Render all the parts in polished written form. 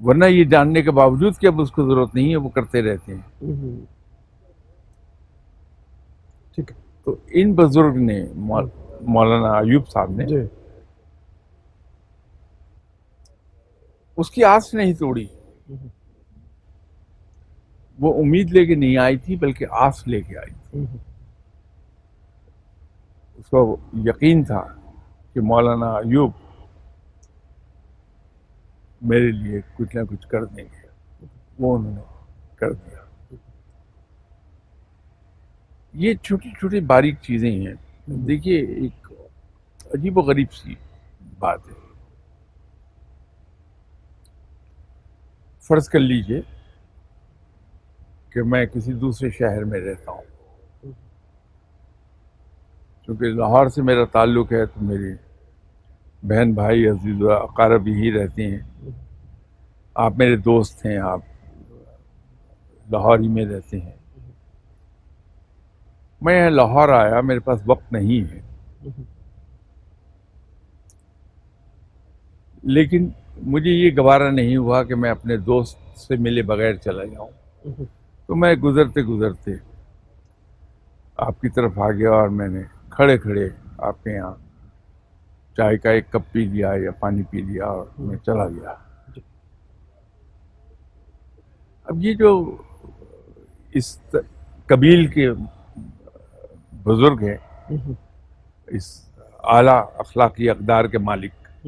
ورنہ یہ جاننے کے باوجود کہ اب اس کو ضرورت نہیں ہے وہ کرتے رہتے ہیں. ٹھیک ہے. تو ان بزرگ نے مولانا ایوب صاحب نے جی. اس کی آس نہیں توڑی. وہ امید لے کے نہیں آئی تھی بلکہ آس لے کے آئی تھی. اس کو یقین تھا کہ مولانا ایوب میرے لیے کچھ نہ کچھ کر دیں گے. وہ انہوں نے کر دیا. یہ چھوٹی چھوٹی باریک چیزیں ہیں. دیکھیے ایک عجیب و غریب سی بات ہے. فرض کر لیجئے کہ میں کسی دوسرے شہر میں رہتا ہوں. چونکہ لاہور سے میرا تعلق ہے تو میری بہن بھائی عزیز و اقارب یہی رہتے ہیں. آپ میرے دوست ہیں, آپ لاہور ہی میں رہتے ہیں. میں لاہور آیا, میرے پاس وقت نہیں ہے, لیکن مجھے یہ گوارا نہیں ہوا کہ میں اپنے دوست سے ملے بغیر چلا جاؤں. تو میں گزرتے گزرتے آپ کی طرف آ گیا اور میں نے کھڑے کھڑے آپ کے یہاں چائے کا ایک کپ پی لیا یا پانی پی لیا اور میں چلا گیا. اب یہ جو اس قبیل کے بزرگ ہیں, اس اعلیٰ اخلاقی اقدار کے مالک,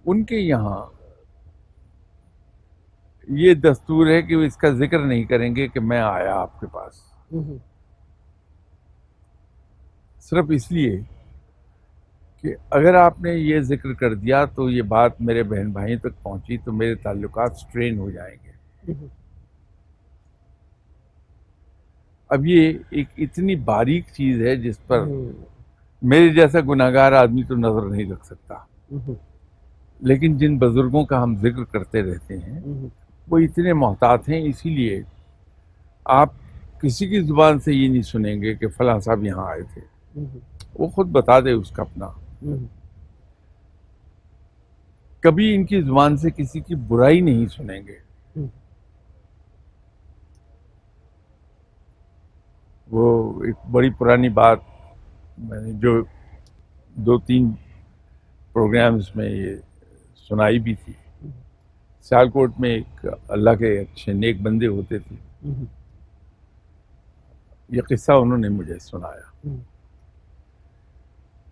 ان کے یہاں یہ دستور ہے کہ وہ اس کا ذکر نہیں کریں گے کہ میں آیا آپ کے پاس, صرف اس لیے کہ اگر آپ نے یہ ذکر کر دیا تو یہ بات میرے بہن بھائیوں تک پہنچی تو میرے تعلقات سٹرین ہو جائیں گے. اب یہ ایک اتنی باریک چیز ہے جس پر میرے جیسا گناہگار آدمی تو نظر نہیں رکھ سکتا, لیکن جن بزرگوں کا ہم ذکر کرتے رہتے ہیں وہ اتنے محتاط ہیں. اسی لیے آپ کسی کی زبان سے یہ نہیں سنیں گے کہ فلاں صاحب یہاں آئے تھے. وہ خود بتا دے اس کا اپنا. کبھی ان کی زبان سے کسی کی برائی نہیں سنیں گے. وہ ایک بڑی پرانی بات میں نے جو 2-3 پروگرامز میں یہ سنائی بھی تھی. سیالکوٹ میں ایک اللہ کے اچھے نیک بندے ہوتے تھے. یہ قصہ انہوں نے مجھے سنایا.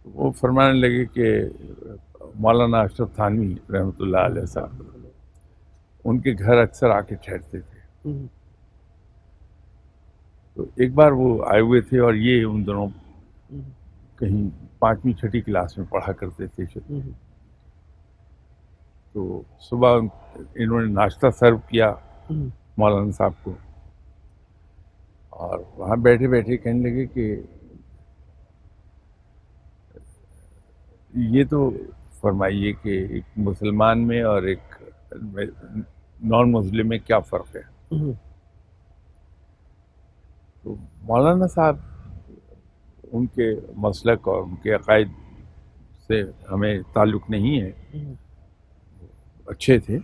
وہ فرمانے لگے کہ مولانا اشرف تھانوی رحمۃ اللہ علیہ صاحب ان کے گھر اکثر آ کے ٹھہرتے تھے. تو ایک بار وہ آئے ہوئے تھے اور یہ ان دنوں کہیں 5ویں 6ٹھی کلاس میں پڑھا کرتے تھے. تو صبح انہوں نے ناشتہ سرو کیا مولانا صاحب کو, اور وہاں بیٹھے بیٹھے کہنے لگے کہ یہ تو فرمائیے کہ ایک مسلمان میں اور ایک نان مسلم میں کیا فرق ہے. تو مولانا صاحب ان کے مسلک اور ان کے عقائد سے ہمیں تعلق نہیں ہے, اچھے تھے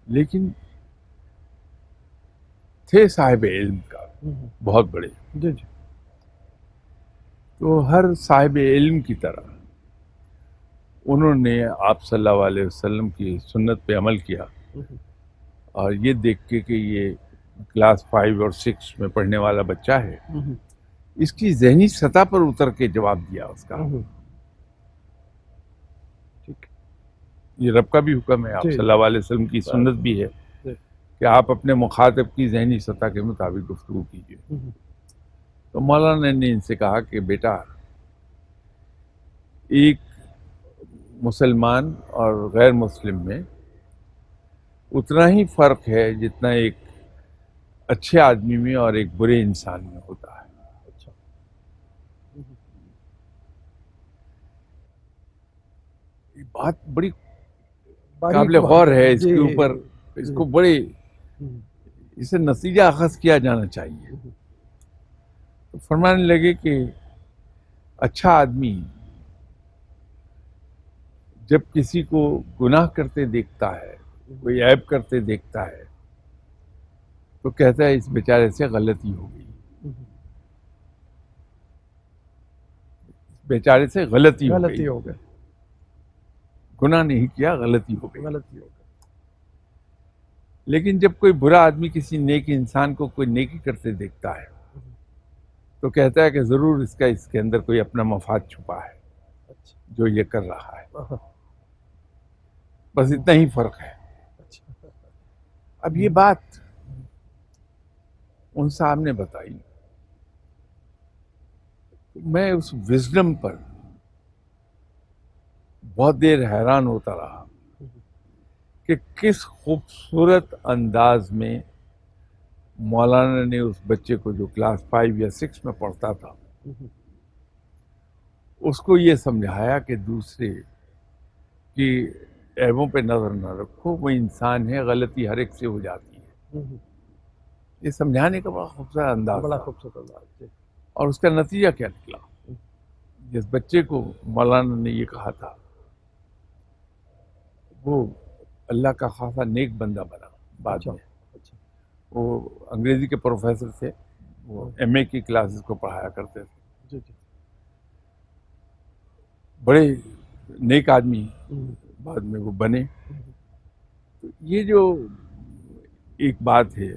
لیکن تھے صاحب علم کا بہت بڑے. تو ہر صاحب علم کی طرح انہوں نے آپ صلی اللہ علیہ وسلم کی سنت پہ عمل کیا, اور یہ دیکھ کے کہ یہ کلاس 5 اور 6 میں پڑھنے والا بچہ ہے, اس کی ذہنی سطح پر اتر کے جواب دیا اس کا. یہ رب کا بھی حکم ہے, آپ صلی اللہ علیہ وسلم کی سنت بھی ہے کہ آپ اپنے مخاطب کی ذہنی سطح کے مطابق گفتگو کیجیے. تو مولانا نے ان سے کہا کہ بیٹا, ایک مسلمان اور غیر مسلم میں اتنا ہی فرق ہے جتنا ایک اچھے آدمی میں اور ایک برے انسان میں ہوتا ہے. یہ بات بڑی قابل غور ہے, اس کے اوپر اس کو بڑے اسے نتیجہ اخذ کیا جانا چاہیے. تو فرمانے لگے کہ اچھا آدمی جب کسی کو گناہ کرتے دیکھتا ہے، کوئی عیب کرتے دیکھتا ہے، تو کہتا ہے اس بیچارے سے غلطی ہو گئی، بیچارے سے غلطی ہو گئی، گئی، گناہ نہیں کیا، غلطی ہو گئی۔ غلطی ہو گئی۔ لیکن جب کوئی برا آدمی کسی نیک انسان کو کوئی نیکی کرتے دیکھتا ہے تو کہتا ہے کہ ضرور اس کے اندر کوئی اپنا مفاد چھپا ہے اچھا، جو یہ کر رہا ہے، آہا، بس اتنا ہی فرق ہے۔ اچھا، اب یہ بات ان صاحب نے بتائی، میں اس وزڈم پر بہت دیر حیران ہوتا رہا کہ کس خوبصورت انداز میں مولانا نے اس بچے کو جو کلاس 5 یا 6 میں پڑھتا تھا اس کو یہ سمجھایا کہ دوسرے کی عیبوں پہ نظر نہ رکھو، وہ انسان ہے، غلطی ہر ایک سے ہو جاتی ہے۔ یہ سمجھانے کا بڑا خوبصورت انداز بڑا تھا۔ خوبصورت انداز، جی۔ اور اس کا نتیجہ کیا نکلا؟ جس بچے کو مولانا نے یہ کہا تھا وہ اللہ کا خاصا نیک بندہ بنا بعد اچھا، میں۔ اچھا، وہ انگریزی کے پروفیسر تھے، وہ ایم اے کی کلاسز کو پڑھایا کرتے تھے، جی جی، بڑے نیک آدمی بعد میں وہ بنے۔ تو یہ جو ایک بات ہے،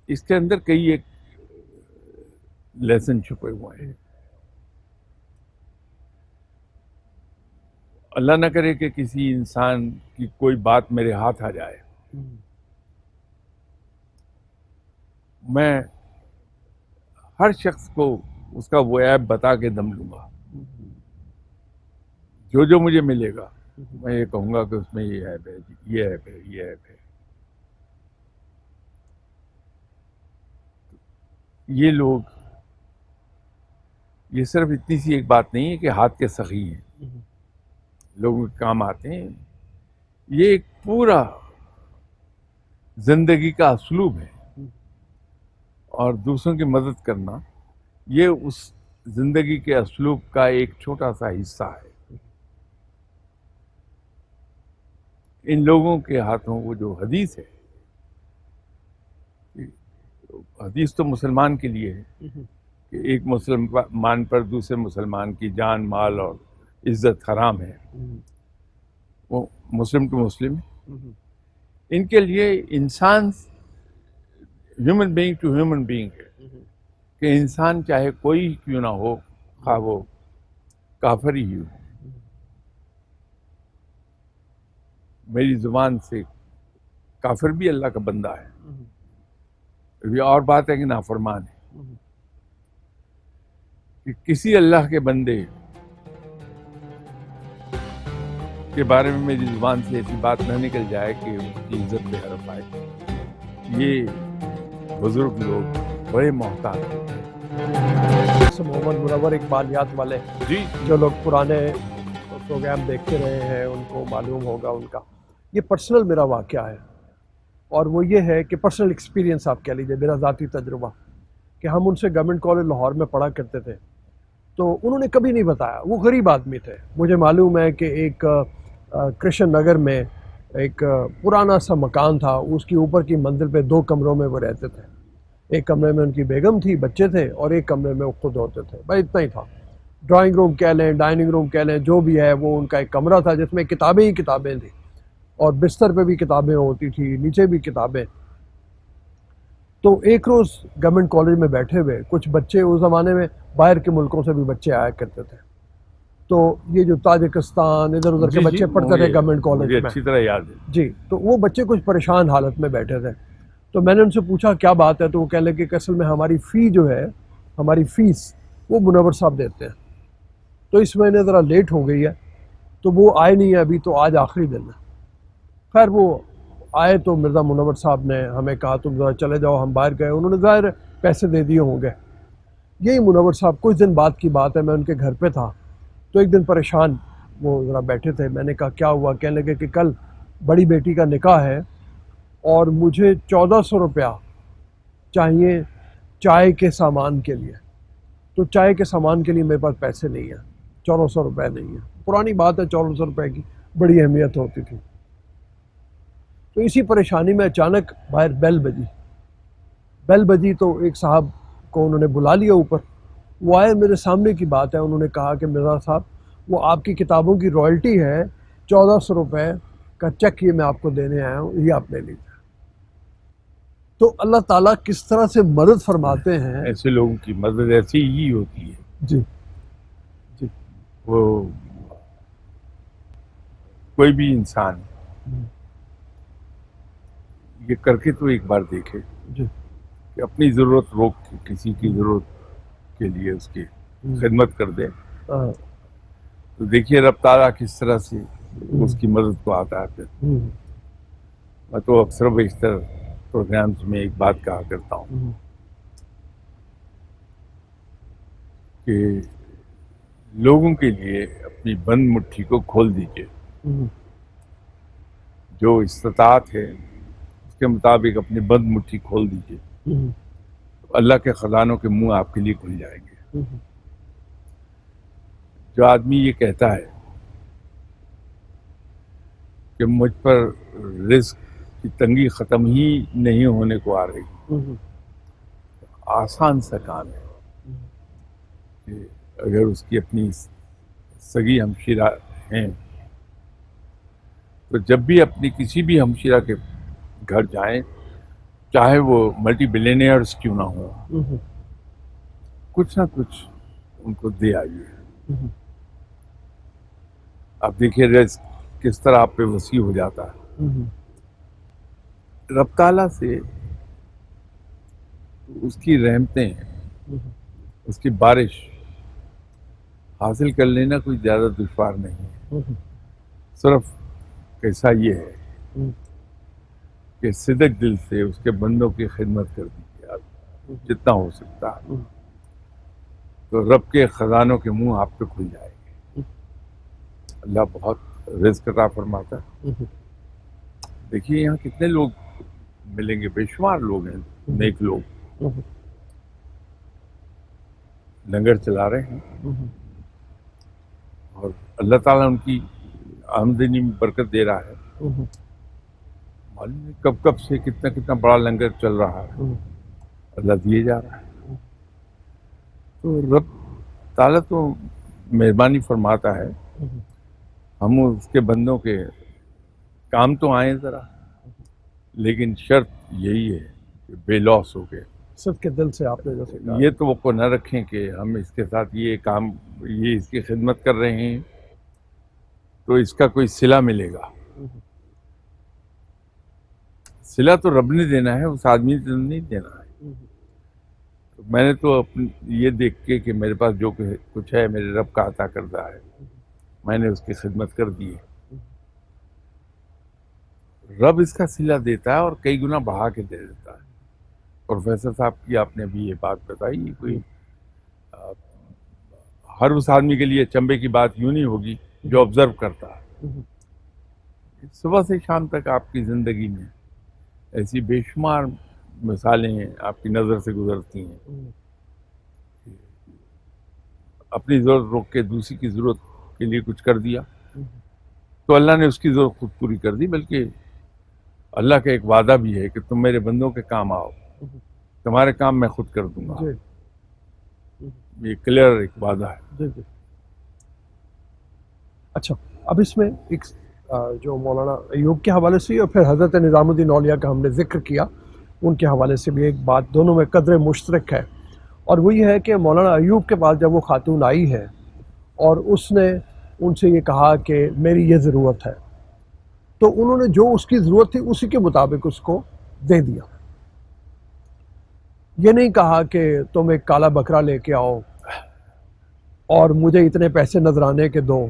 اس کے اندر کئی ایک لیسن چھپے ہوئے ہیں۔ اللہ نہ کرے کہ کسی انسان کی کوئی بات میرے ہاتھ آ جائے، میں ہر شخص کو اس کا وہ عیب بتا کے دم لوں گا۔ جو مجھے ملے گا میں یہ کہوں گا کہ اس میں یہ عیب ہے، یہ عیب ہے، یہ عیب ہے۔ یہ لوگ، یہ صرف اتنی سی ایک بات نہیں ہے کہ ہاتھ کے سخی ہیں، لوگوں کے کام آتے ہیں، یہ ایک پورا زندگی کا اسلوب ہے، اور دوسروں کی مدد کرنا یہ اس زندگی کے اسلوب کا ایک چھوٹا سا حصہ ہے۔ ان لوگوں کے ہاتھوں وہ جو حدیث ہے، حدیث تو مسلمان کے لیے ہے کہ ایک مسلمان پر دوسرے مسلمان کی جان، مال اور عزت حرام ہے، وہ مسلم ٹو مسلم ہے۔ ان کے لیے انسان human being to human being ہے کہ انسان چاہے کوئی کیوں نہ ہو، خواہ وہ کافر ہی ہو، میری زبان سے کافر بھی اللہ کا بندہ ہے، یہ اور بات ہے کہ نافرمان ہے، کہ کسی اللہ کے بندے کے بارے میں میری زبان سے ایسی بات نہ نکل جائے کہ اس کی عزت بے حرف آئے۔ یہ بزرگ لوگ بڑے محتاط ہوتے ہیں۔ محمد منور اقبالیات والے جی، جو لوگ پرانے پروگرام دیکھتے رہے ہیں ان کو معلوم ہوگا ان کا یہ پرسنل میرا واقعہ ہے، اور وہ یہ ہے کہ پرسنل ایکسپیرینس آپ کہہ لیجیے، میرا ذاتی تجربہ، کہ ہم ان سے گورنمنٹ کالج لاہور میں پڑھا کرتے تھے، تو انہوں نے کبھی نہیں بتایا، وہ غریب آدمی تھے۔ مجھے معلوم ہے کہ ایک کرشن نگر میں ایک پرانا سا مکان تھا، اس کی اوپر کی منزل پہ 2 کمروں میں وہ رہتے تھے، ایک کمرے میں ان کی بیگم تھی، بچے تھے، اور ایک کمرے میں وہ خود ہوتے تھے، بس اتنا ہی تھا۔ ڈرائنگ روم کہہ لیں، ڈائننگ روم کہہ لیں، جو بھی ہے، وہ ان کا ایک کمرہ تھا جس میں کتابیں ہی کتابیں تھیں، اور بستر پہ بھی کتابیں ہوتی تھی، نیچے بھی کتابیں۔ تو ایک روز گورنمنٹ کالج میں بیٹھے ہوئے کچھ بچے، اس زمانے میں باہر کے ملکوں سے بھی بچے آیا کرتے تھے، تو یہ جو تاجکستان ادھر ادھر کے بچے پڑھتے تھے گورنمنٹ کالج مجھے میں، اچھی طرح یاد ہے۔ جی، تو وہ بچے کچھ پریشان حالت میں بیٹھے تھے، تو میں نے ان سے پوچھا کیا بات ہے، تو وہ کہہ لگے کہ اصل میں ہماری فی جو ہے، ہماری فیس وہ منور صاحب دیتے ہیں، تو اس مہینے ذرا لیٹ ہو گئی ہے، تو وہ آئے نہیں ہے ابھی، تو آج آخری دن ہے۔ خیر وہ آئے تو مرزا منور صاحب نے ہمیں کہا تم ذرا چلے جاؤ، ہم باہر گئے، انہوں نے ظاہر پیسے دے دیے ہوں گے۔ یہی منور صاحب کچھ دن بعد کی بات ہے، میں ان کے گھر پہ تھا، تو ایک دن پریشان وہ ذرا بیٹھے تھے، میں نے کہا کیا ہوا؟ کہنے لگے کہ کل بڑی بیٹی کا نکاح ہے اور مجھے 1400 روپیہ چاہیے چائے کے سامان کے لیے، تو چائے کے سامان کے لیے میرے پاس پیسے نہیں ہیں، 1400 روپے نہیں ہیں۔ پرانی بات ہے 1400 روپے کی بڑی اہمیت ہوتی تھی. تو اسی پریشانی میں اچانک باہر بیل بجی تو ایک صاحب کو انہوں نے بلا لیا اوپر. وہ آئے, میرے سامنے کی بات ہے, انہوں نے کہا کہ مرزا صاحب وہ آپ کی کتابوں کی رائلٹی ہے 1400 روپے کا چیک یہ میں آپ کو دینے آیا ہوں, یہ آپ لے لیجیے. تو اللہ تعالیٰ کس طرح سے مدد فرماتے ہیں. ایسے لوگوں کی مدد ایسی ہی ہوتی ہے. جی جی وہ کوئی بھی انسان یہ کر کے تو ایک بار دیکھے جی کہ اپنی ضرورت روک کے کسی کی ضرورت کے لیے اس کی خدمت کر دے, ہاں تو دیکھیے رب تعالیٰ کس طرح سے اس کی مدد کو آتا ہے. پھر میں تو اکثر بیشتر پروگرامز میں ایک بات کہا کرتا ہوں کہ لوگوں کے لیے اپنی بند مٹھی کو کھول دیجیے. جو استطاعت ہے اس کے مطابق اپنی بند مٹھی کھول دیجیے, اللہ کے خزانوں کے منہ آپ کے لیے کھل جائیں گے. جو آدمی یہ کہتا ہے کہ مجھ پر رزق کی تنگی ختم ہی نہیں ہونے کو آ رہی, آسان سا کام ہے کہ اگر اس کی اپنی سگی ہمشیرہ ہیں تو جب بھی اپنی کسی بھی ہمشیرہ کے گھر جائیں, چاہے وہ ملٹی بلینئرز کیوں نہ ہوں, کچھ نہ کچھ ان کو دے آئیے. آپ دیکھیے رزق کس طرح آپ پہ وسیع ہو جاتا ہے. رب تعالیٰ سے اس کی رحمتیں, اس کی بارش حاصل کر لینا کوئی زیادہ دشوار نہیں ہے. صرف کیسا یہ ہے کہ صدق دل سے اس کے بندوں کی خدمت کر دیجیے آپ جتنا ہو سکتا ہے, تو رب کے خزانوں کے منہ آپ پہ کھل جائیں گے. اللہ بہت رزق عطا فرماتا ہے. دیکھیے یہاں کتنے لوگ ملیں گے, بے شمار لوگ ہیں, نیک لوگ لنگر چلا رہے ہیں اور اللہ تعالیٰ ان کی آمدنی میں برکت دے رہا ہے. معلوم نہیں کب کب سے کتنا بڑا لنگر چل رہا ہے, اللہ دیے جا رہا ہے. تو رب تعالیٰ تو مہربانی فرماتا ہے, ہم اس کے بندوں کے کام تو آئیں ذرا, لیکن شرط یہی ہے کہ بے لوس ہو کے صدق کے دل سے آپ نے جیسے کہا یہ توقع نہ رکھیں کہ ہم اس کے ساتھ یہ کام, یہ اس کی خدمت کر رہے ہیں تو اس کا کوئی صلہ ملے گا. صلہ تو رب نے دینا ہے, اس آدمی نے نہیں دینا ہے. میں نے تو یہ دیکھ کے کہ میرے پاس جو کچھ ہے میرے رب کا عطا کردہ ہے, میں نے اس کی خدمت کر دی ہے. رب اس کا صلہ دیتا ہے اور کئی گنا بڑھا کے دے دیتا ہے. پروفیسر صاحب کی آپ نے بھی یہ بات بتائی, کوئی ہر اس آدمی کے لیے چمبے کی بات یوں نہیں ہوگی جو آبزرو کرتا ہے. صبح سے شام تک آپ کی زندگی میں ایسی بے شمار مثالیں آپ کی نظر سے گزرتی ہیں. اپنی ضرورت روک کے دوسری کی ضرورت کے لیے کچھ کر دیا تو اللہ نے اس کی ضرورت خود پوری کر دی. بلکہ اللہ کا ایک وعدہ بھی ہے کہ تم میرے بندوں کے کام آؤ, تمہارے کام میں خود کر دوں گا. یہ کلیئر ایک وعدہ ہے. اچھا, اب اس میں ایک جو مولانا ایوب کے حوالے سے اور پھر حضرت نظام الدین اولیاء کا ہم نے ذکر کیا, ان کے حوالے سے بھی ایک بات دونوں میں قدر مشترک ہے, اور وہ یہ ہے کہ مولانا ایوب کے پاس جب وہ خاتون آئی ہے اور اس نے ان سے یہ کہا کہ میری یہ ضرورت ہے, تو انہوں نے جو اس کی ضرورت تھی اسی کے مطابق اس کو دے دیا. یہ نہیں کہا کہ تم ایک کالا بکرا لے کے آؤ اور مجھے اتنے پیسے نذرانے کے دو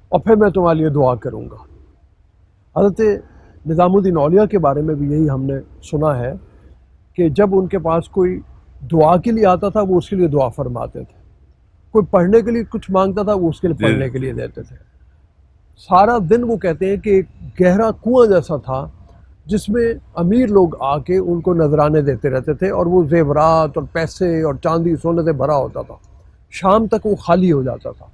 اور پھر میں تمہارے لیے دعا کروں گا. حضرت نظام الدین اولیاء کے بارے میں بھی یہی ہم نے سنا ہے کہ جب ان کے پاس کوئی دعا کے لیے آتا تھا وہ اس کے لیے دعا فرماتے تھے, کوئی پڑھنے کے لیے کچھ مانگتا تھا وہ اس کے لیے پڑھنے کے لیے دیتے تھے. سارا دن وہ کہتے ہیں کہ ایک گہرا کنواں جیسا تھا جس میں امیر لوگ آ کے ان کو نذرانے دیتے رہتے تھے, اور وہ زیورات اور پیسے اور چاندی سونے سے بھرا ہوتا تھا. شام تک وہ خالی ہو جاتا تھا.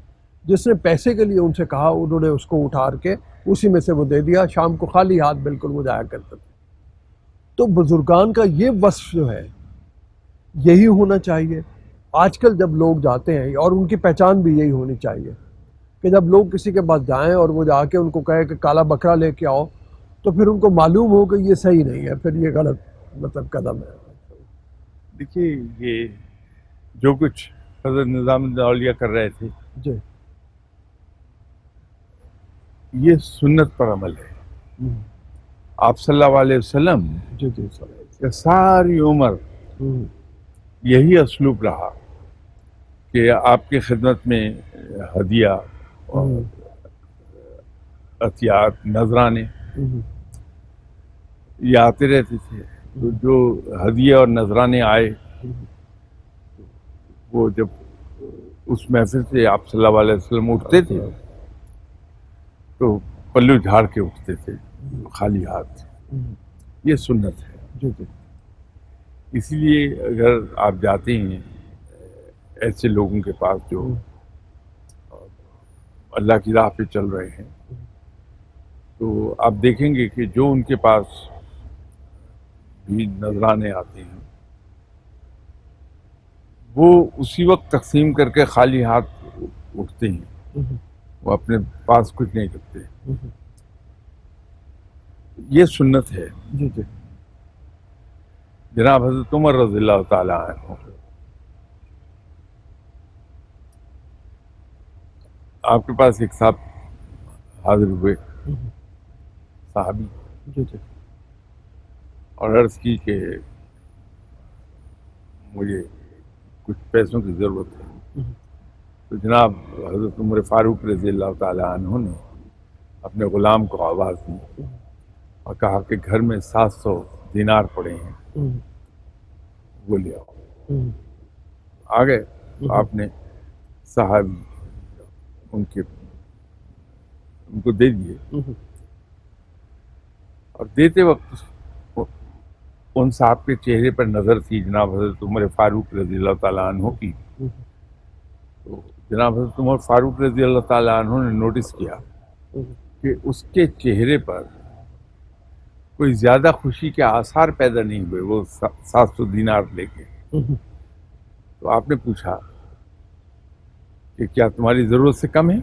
جس نے پیسے کے لیے ان سے کہا انہوں نے اس کو اٹھا کے اسی میں سے وہ دے دیا. شام کو خالی ہاتھ بالکل وہ جایا کرتے تھے. تو بزرگان کا یہ وصف جو ہے یہی ہونا چاہیے. آج کل جب لوگ جاتے ہیں اور ان کی پہچان بھی یہی ہونی چاہیے کہ جب لوگ کسی کے پاس جائیں اور وہ جا کے ان کو کہے کہ کالا بکرا لے کے آؤ تو پھر ان کو معلوم ہو کہ یہ صحیح نہیں ہے, پھر یہ غلط مطلب قدم ہے. دیکھیے یہ جو کچھ حضرت نظام الدین اولیاء کر رہے تھے جی یہ سنت پر عمل ہے. آپ صلی اللہ علیہ وسلم جی جی سر. کہ ساری عمر یہی اسلوب رہا کہ آپ کی خدمت میں ہدیہ اور عطیات نذرانے یہ آتے رہتے تھے. تو جو ہدیہ اور نذرانے آئے وہ جب اس محفل سے آپ صلی اللہ علیہ وسلم اٹھتے تھے تو پلو جھاڑ کے اٹھتے تھے خالی ہاتھ. یہ سنت ہے. جی جی اسی لیے اگر آپ جاتے ہیں ایسے لوگوں کے پاس جو اللہ کی راہ پہ چل رہے ہیں تو آپ دیکھیں گے کہ جو ان کے پاس بھی نذرانے آتے ہیں وہ اسی وقت تقسیم کر کے خالی ہاتھ اٹھتے ہیں. وہ اپنے پاس کچھ نہیں رکھتے. یہ سنت ہے. جی جی جناب حضرت عمر رضی اللہ تعالیٰ عنہ آپ کے پاس ایک صاحب حاضر ہوئے صحابی جی جی اور عرض کی کہ مجھے کچھ پیسوں کی ضرورت ہے. تو جناب حضرت عمر فاروق رضی اللہ تعالیٰ عنہ نے اپنے غلام کو آواز دی اور کہا کہ گھر میں 700 دینار پڑے ہیں وہ لے آؤ. آ گئے تو آپ نے صحابی ان کو دے دیے اور دیتے وقت ان صاحب کے چہرے پر نظر تھی جناب حضرت عمر فاروق رضی اللہ تعالیٰ عنہ کی. تو جناب حضرت عمر فاروق رضی اللہ تعالیٰ عنہ نے نوٹس کیا کہ اس کے چہرے پر کوئی زیادہ خوشی کے آثار پیدا نہیں ہوئے وہ 700 دینار لے کے. تو آپ نے پوچھا کہ کیا تمہاری ضرورت سے کم ہے؟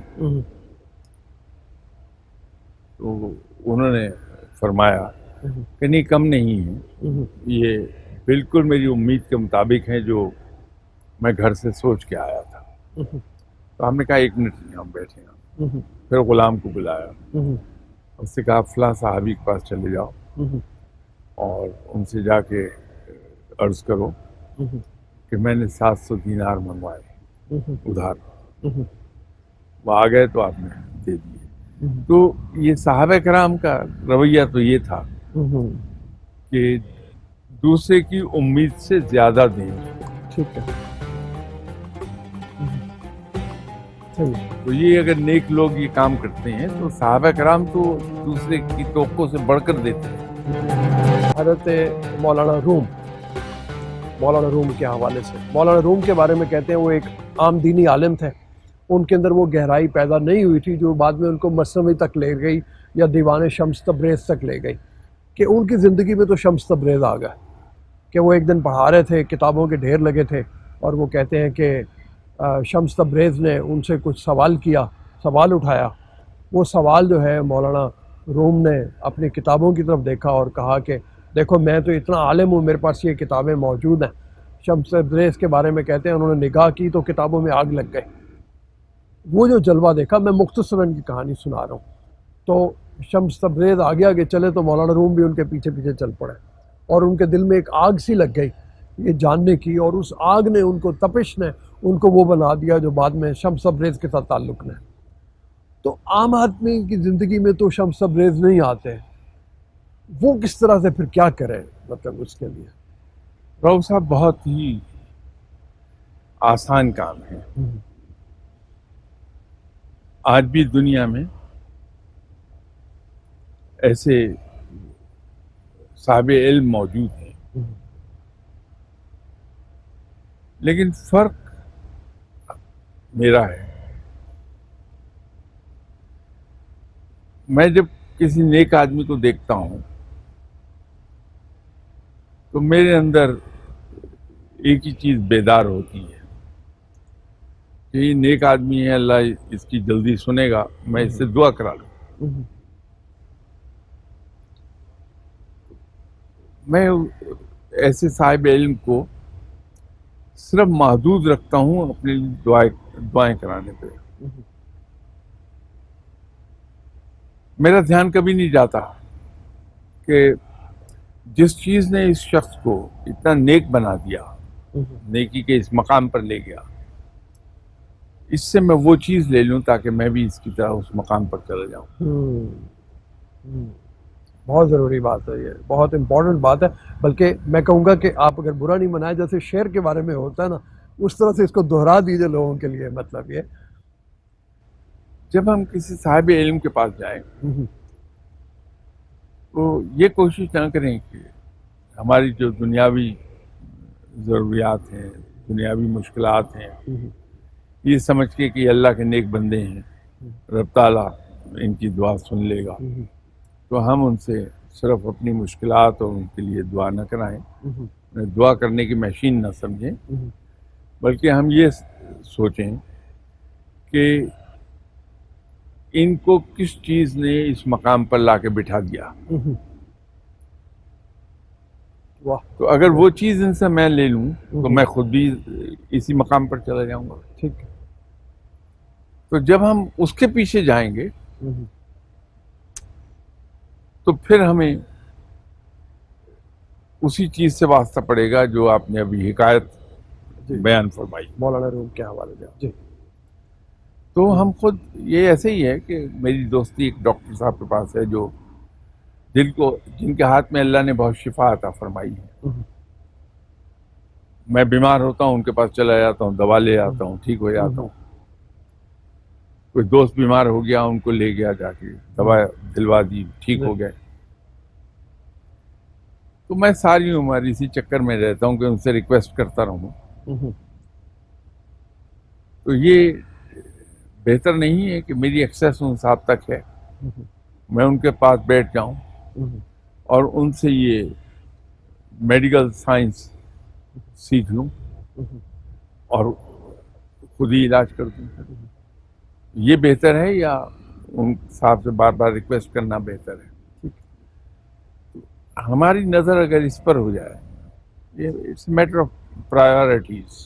تو انہوں نے فرمایا کہ نہیں کم نہیں ہے, یہ بالکل میری امید کے مطابق ہیں جو میں گھر سے سوچ کے آیا تھا. تو ہم نے کہا 1 منٹ یہاں بیٹھے ہیں. پھر غلام کو بلایا, اس سے کہا فلاں صحابی کے پاس چلے جاؤ اور ان سے جا کے عرض کرو کہ میں نے 700 دینار منگوائے ادھار. وہ آ گئے تو آپ نے دے دیے. تو یہ صحابہ کرام کا رویہ تو یہ تھا کہ دوسرے کی امید سے زیادہ دیں. ٹھیک ہے. تو یہ اگر نیک لوگ یہ کام کرتے ہیں تو صحابہ کرام تو دوسرے کی توقع سے بڑھ کر دیتے ہیں. حضرت مولانا روم کے حوالے سے مولانا روم کے بارے میں کہتے ہیں وہ ایک عام دینی عالم تھے. ان کے اندر وہ گہرائی پیدا نہیں ہوئی تھی جو بعد میں ان کو مثنوی تک لے گئی یا دیوان شمس تبریز تک لے گئی, کہ ان کی زندگی میں تو شمس تبریز آ گئے کہ وہ ایک دن پڑھا رہے تھے, کتابوں کے ڈھیر لگے تھے اور وہ کہتے ہیں کہ شمس تبریز نے ان سے کچھ سوال اٹھایا. وہ سوال جو ہے مولانا روم نے اپنی کتابوں کی طرف دیکھا اور کہا کہ دیکھو میں تو اتنا عالم ہوں, میرے پاس یہ کتابیں موجود ہیں. شمس تبریز کے بارے میں کہتے ہیں انہوں نے نگاہ کی تو کتابوں میں آگ لگ گئی. وہ جو جلوہ دیکھا, میں مختصراً کی کہانی سنا رہا ہوں. تو شمس تبریز آگے چلے تو مولانا روم بھی ان کے پیچھے چل پڑے اور ان کے دل میں ایک آگ سی لگ گئی یہ جاننے کی, اور اس آگ نے ان کو, تپش نے ان کو وہ بنا دیا جو بعد میں شمس تبریز کے ساتھ تعلق نے. تو عام آدمی کی زندگی میں تو شمس تبریز نہیں آتے, وہ کس طرح سے پھر کیا کرے مطلب اس کے لیے؟ راؤ صاحب بہت ہی آسان کام ہے. آج بھی دنیا میں ایسے صاحب علم موجود ہیں, لیکن فرق میرا ہے میں جب کسی نیک آدمی کو دیکھتا ہوں تو میرے اندر ایک ہی چیز بیدار ہوتی ہے کہ یہ نیک آدمی ہے، اللہ اس کی جلدی سنے گا، میں اس سے دعا کرا لوں۔ میں ایسے صاحب علم کو صرف محدود رکھتا ہوں اپنے لیے دعائیں کرانے پہ۔ میرا دھیان کبھی نہیں جاتا کہ جس چیز نے اس شخص کو اتنا نیک بنا دیا، نیکی کے اس مقام پر لے گیا، اس سے میں وہ چیز لے لوں تاکہ میں بھی اس کی طرح اس مقام پر چلا جاؤں۔ بہت ضروری بات ہے، یہ بہت امپورٹنٹ بات ہے، بلکہ میں کہوں گا کہ آپ اگر برا نہیں منائے، جیسے شعر کے بارے میں ہوتا ہے نا، اس طرح سے اس کو دہرا دیجیے لوگوں کے لیے۔ مطلب یہ جب ہم کسی صاحب علم کے پاس جائیں تو یہ کوشش نہ کریں کہ ہماری جو دنیاوی ضروریات ہیں، دنیاوی مشکلات ہیں، یہ سمجھ کے کہ اللہ کے نیک بندے ہیں، رب تعالیٰ ان کی دعا سن لے گا، تو ہم ان سے صرف اپنی مشکلات اور ان کے لیے دعا نہ کرائیں، دعا کرنے کی مشین نہ سمجھیں، بلکہ ہم یہ سوچیں کہ ان کو کس چیز نے اس مقام پر لا کے بٹھا دیا۔ تو اگر وہ چیز ان سے میں لے لوں تو میں خود بھی اسی مقام پر چلا جاؤں گا۔ ٹھیک ہے۔ تو جب ہم اس کے پیچھے جائیں گے تو پھر ہمیں اسی چیز سے واسطہ پڑے گا جو آپ نے ابھی حکایت بیان فرمائی، مولانا روم کے حوالے سے۔ جی تو ہم خود یہ ایسے ہی ہے کہ میری دوستی ایک ڈاکٹر صاحب کے پاس ہے جو جن کے ہاتھ میں اللہ نے بہت شفا عطا فرمائی ہے۔ میں بیمار ہوتا ہوں ان کے پاس چلا جاتا ہوں، دوا لے آتا ہوں، ٹھیک ہو جاتا ہوں۔ کوئی دوست بیمار ہو گیا، ان کو لے گیا، جا کے دوا دلوا دی، ٹھیک ہو گئے۔ تو میں ساری عمر اسی چکر میں رہتا ہوں کہ ان سے ریکویسٹ کرتا رہوں۔ تو یہ بہتر نہیں ہے کہ میری ایکسیس ان صاحب تک ہے، میں ان کے پاس بیٹھ جاؤں اور ان سے یہ میڈیکل سائنس سیکھ لوں اور خود ہی علاج کر دوں۔ یہ بہتر ہے یا ان صاحب سے بار بار ریکویسٹ کرنا بہتر ہے؟ ہماری نظر اگر اس پر ہو جائے، یہ اٹس میٹر آف پرائیورٹیز۔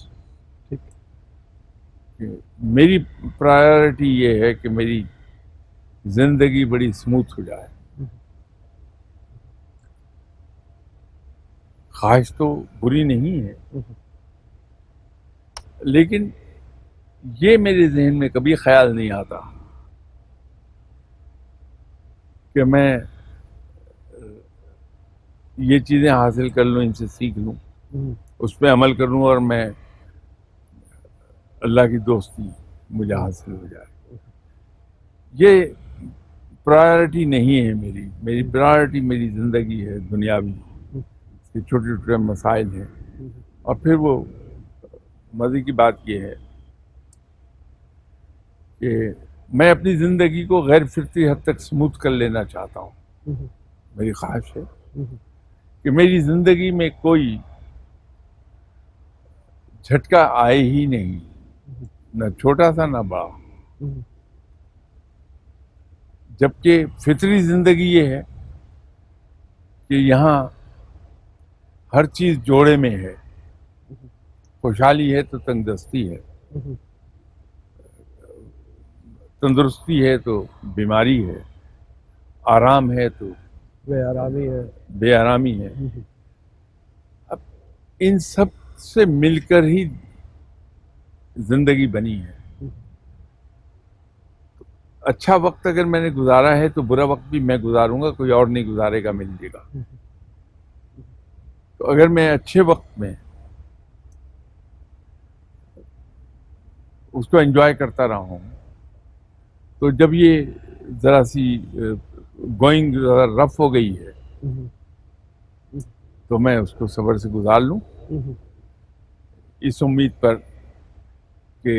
میری پرائیورٹی یہ ہے کہ میری زندگی بڑی اسموتھ ہو جائے۔ خواہش تو بری نہیں ہے، لیکن یہ میرے ذہن میں کبھی خیال نہیں آتا کہ میں یہ چیزیں حاصل کر لوں، ان سے سیکھ لوں، اس پہ عمل کروں اور میں اللہ کی دوستی مجھے حاصل ہو جائے۔ یہ پرائیورٹی نہیں ہے میری پرائیورٹی میری زندگی ہے دنیاوی، چھوٹے چھوٹے مسائل ہیں۔ اور پھر وہ مزے کی بات یہ ہے کہ میں اپنی زندگی کو غیر فطری حد تک سموتھ کر لینا چاہتا ہوں۔ میری خواہش ہے کہ میری زندگی میں کوئی جھٹکا آئے ہی نہیں، نہ چھوٹا سا نہ بڑا۔ جبکہ فطری زندگی یہ ہے کہ یہاں ہر چیز جوڑے میں ہے، خوشحالی ہے تو تنگ دستی ہے، تندرستی ہے تو بیماری ہے، آرام ہے تو بے آرامی ہے۔ اب ان سب سے مل کر ہی زندگی بنی ہے۔ اچھا وقت اگر میں نے گزارا ہے تو برا وقت بھی میں گزاروں گا، کوئی اور نہیں گزارے گا میری جگہ۔ تو اگر میں اچھے وقت میں اس کو انجوائے کرتا رہا ہوں تو جب یہ ذرا سی گوئنگ رف ہو گئی ہے تو میں اس کو صبر سے گزار لوں، اس امید پر کہ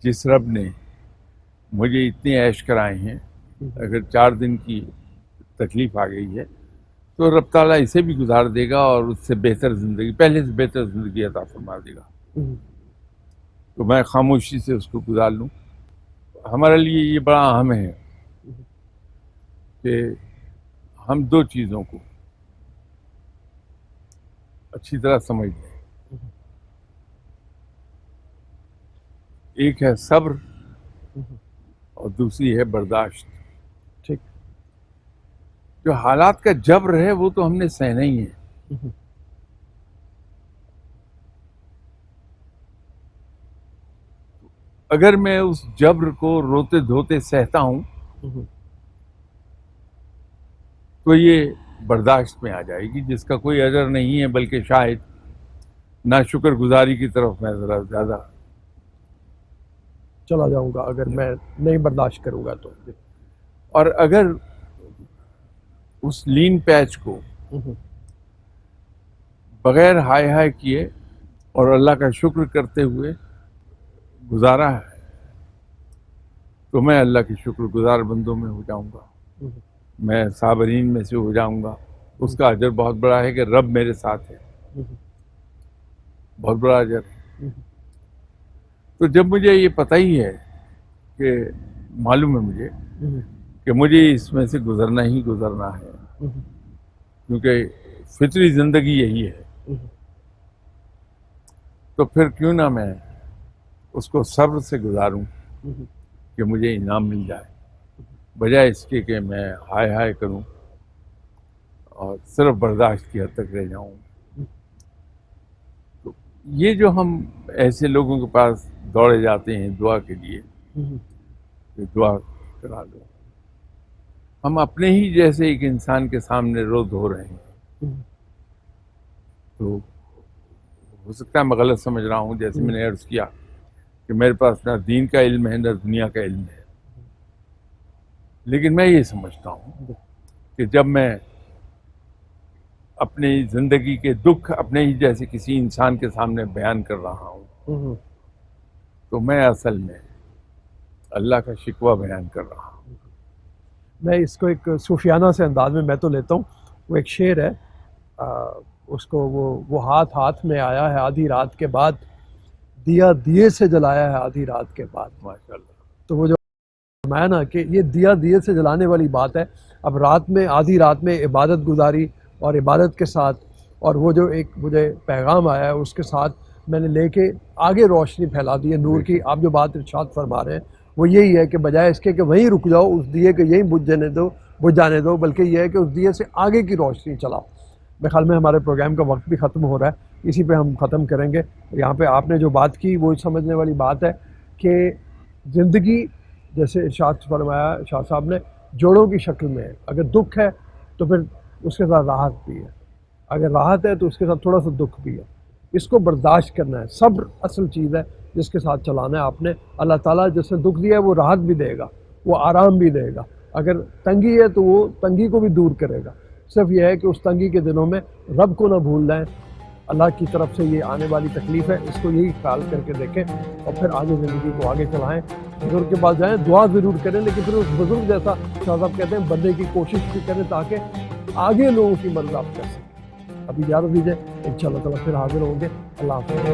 جس رب نے مجھے اتنے عیش کرائے ہیں، اگر 4 دن کی تکلیف آ گئی ہے تو رب تعالیٰ اسے بھی گزار دے گا اور اس سے بہتر زندگی، پہلے سے بہتر زندگی عطا فرما دے گا. تو میں خاموشی سے اس کو گزار لوں. ہمارے لیے یہ بڑا اہم ہے کہ ہم 2 چیزوں کو اچھی طرح سمجھ لیں. ایک ہے صبر اور دوسری ہے برداشت. ٹھیک. جو حالات کا جبر ہے وہ تو ہم نے سہنا ہی ہے. اگر میں اس جبر کو روتے دھوتے سہتا ہوں تو یہ برداشت میں آ جائے گی، جس کا کوئی اجر نہیں ہے، بلکہ شاید ناشکر گزاری کی طرف میں ذرا زیادہ چلا جاؤں گا اگر میں نہیں برداشت کروں گا تو. اور اگر اس لین پیچ کو بغیر ہائے ہائے کیے اور اللہ کا شکر کرتے ہوئے گزارا ہے تو میں اللہ کے شکر گزار بندوں میں ہو جاؤں گا، میں صابرین میں سے ہو جاؤں گا. اس کا اجر بہت بڑا ہے کہ رب میرے ساتھ ہے، بہت بڑا اجر ہے. تو جب مجھے یہ پتہ ہی ہے کہ معلوم ہے مجھے کہ مجھے اس میں سے گزرنا ہی گزرنا ہے، کیونکہ فطری زندگی یہی ہے، تو پھر کیوں نہ میں اس کو صبر سے گزاروں کہ مجھے انعام مل جائے، بجائے اس کے کہ میں ہائے ہائے کروں اور صرف برداشت کی حد تک رہ جاؤں. تو یہ جو ہم ایسے لوگوں کے پاس دوڑے جاتے ہیں دعا کے لیے کہ دعا کرا لو، ہم اپنے ہی جیسے ایک انسان کے سامنے رو دھو رہے ہیں. تو ہو سکتا ہے میں غلط سمجھ رہا ہوں، جیسے میں نے عرض کیا کہ میرے پاس نہ دین کا علم ہے نہ دنیا کا علم ہے، لیکن میں یہ سمجھتا ہوں کہ جب میں اپنی زندگی کے دکھ اپنے ہی جیسے کسی انسان کے سامنے بیان کر رہا ہوں تو میں اصل میں اللہ کا شکوہ بیان کر رہا ہوں. میں اس کو ایک صوفیانہ سے انداز میں تو لیتا ہوں. وہ ایک شعر ہے، اس کو وہ ہاتھ میں آیا ہے آدھی رات کے بعد، دیا دیے سے جلایا ہے آدھی رات کے بعد. ماشاء اللہ. تو وہ جو فرمایا نا کہ یہ دیا دیے سے جلانے والی بات ہے. اب رات میں آدھی رات میں عبادت گزاری اور عبادت کے ساتھ، اور وہ جو ایک مجھے پیغام آیا ہے اس کے ساتھ میں نے لے کے آگے روشنی پھیلا دی ہے نور کی. آپ جو بات ارشاد فرما رہے ہیں وہ یہی ہے کہ بجائے اس کے کہ وہیں رک جاؤ اس دیے کہ یہیں بجھ جانے دو، بلکہ یہ ہے کہ اس دیے سے آگے کی روشنی چلاؤ. میرے خیال میں ہمارے پروگرام کا وقت بھی ختم ہو رہا ہے، اسی پہ ہم ختم کریں گے. یہاں پہ آپ نے جو بات کی وہ سمجھنے والی بات ہے کہ زندگی جیسے ارشاد فرمایا شاہ صاحب نے جوڑوں کی شکل میں ہے. اگر دکھ ہے تو پھر اس کے ساتھ راحت بھی ہے، اگر راحت ہے تو اس کے ساتھ تھوڑا سا دکھ بھی ہے. اس کو برداشت کرنا ہے. صبر اصل چیز ہے جس کے ساتھ چلانا ہے آپ نے. اللہ تعالیٰ جس نے دکھ دیا ہے وہ راحت بھی دے گا، وہ آرام بھی دے گا. اگر تنگی ہے تو وہ تنگی کو بھی دور کرے گا. صرف یہ ہے کہ اس تنگی کے دنوں میں رب کو نہ بھول جائیں. اللہ کی طرف سے یہ آنے والی تکلیف ہے، اس کو یہی خیال کر کے دیکھیں اور پھر آگے زندگی کو آگے چلائیں. بزرگ کے پاس جائیں، دعا ضرور کریں، لیکن پھر اس بزرگ جیسا شاہ صاحب کہتے ہیں بندے کی کوشش بھی کریں تاکہ آگے لوگوں کی مدد آپ کر سکیں. ابھی اجازت دیجیے، انشاءاللہ تعالیٰ پھر حاضر ہوں گے. اللہ حافظ.